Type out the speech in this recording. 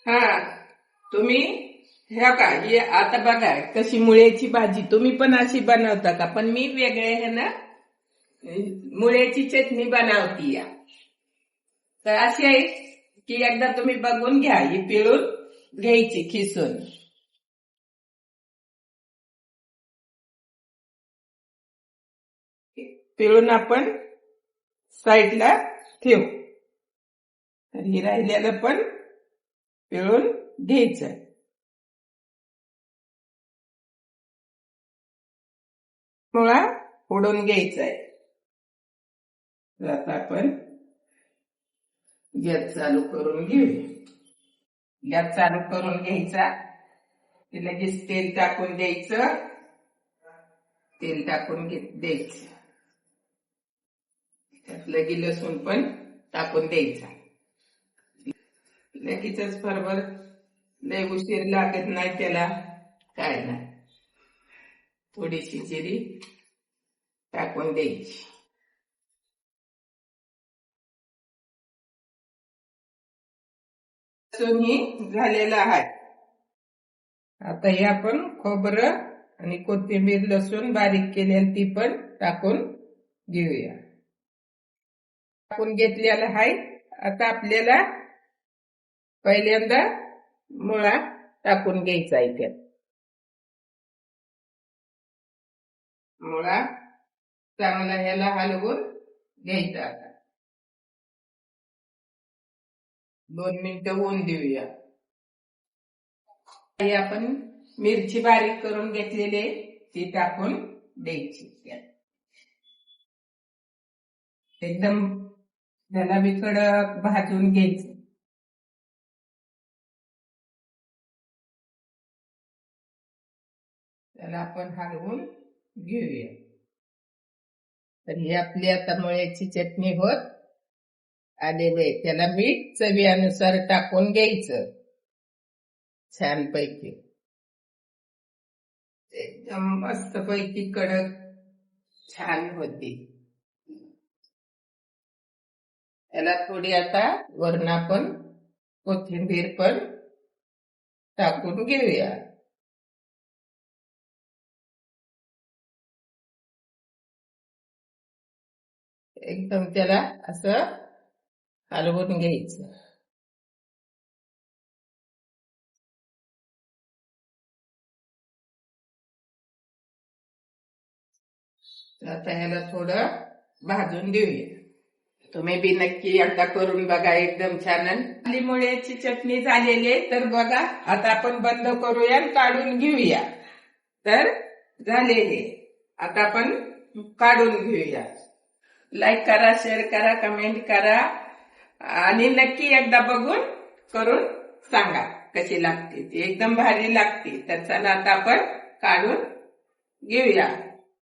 हा तुम्ही ह्या का हे आता बघा कशी मुळ्याची भाजी तुम्ही पण अशी बनवता का? पण मी वेगळे आहे ना, मुळ्याची चटणी बनवती या. तर अशी आहे की एकदा तुम्ही बघून घ्या. ही पिळून घ्यायची खिसून. पिळून आपण साईडला ठेवू. तर ही राहिलेलं पण पिळून घ्यायचं. मुळा फोडून घ्यायचा आहे. तर आता आपण गॅस चालू करून घेऊया. गॅस चालू करून घ्यायचा. लगेच तेल टाकून द्यायचं. तेल टाकून द्यायचं. त्यात लगी लसूण पण टाकून द्यायचा. लगेचच बरोबर लय उशीर लागत नाही त्याला, काय नाही. थोडीशी जिरी टाकून द्यायची. लसूण ही झालेला आहे. आता हे आपण खोबरं आणि कोथिंबीर लसूण बारीक केलेली ती पण टाकून घेऊया. टाकून घेतलेला आहे. आता आपल्याला पहिल्यांदा मुळा टाकून घ्यायचा आहे. त्यात मुळा चांगला ह्याला हलवून घ्यायचा. आता 2 मिनिटं होऊन देऊया. हे आपण मिरची बारीक करून घेतलेली ती टाकून द्यायची. एकदम त्याला बी कडक भाजून घ्यायचं. त्याला आपण हलवून घेऊया. तर ही आपली आता मुळ्याची चटणी होत आलेली आहे. त्याला मीठ चवीनुसार टाकून घ्यायचं. छानपैकी एकदम मस्त पैकी कडक छान होती. त्याला थोडी आता वरून आपण कोथिंबीर पण टाकून घेऊया. एकदम त्याला असं हलवून घ्यायचं. आता ह्याला थोडं भाजून देऊया. तुम्ही बी नक्की एकदा करून बघा. एकदम छान. आपली मुळ्याची चटणी झालेली आहे. तर बघा आता आपण बंद करूया आणि काढून घेऊया. तर झालेले आता आपण काढून घेऊया. लाईक करा, शेअर करा, कमेंट करा आणि नक्की एकदा बघून करून सांगा कशी लागते. ती एकदम भारी लागते. तर चला आता आपण काढून घेऊया.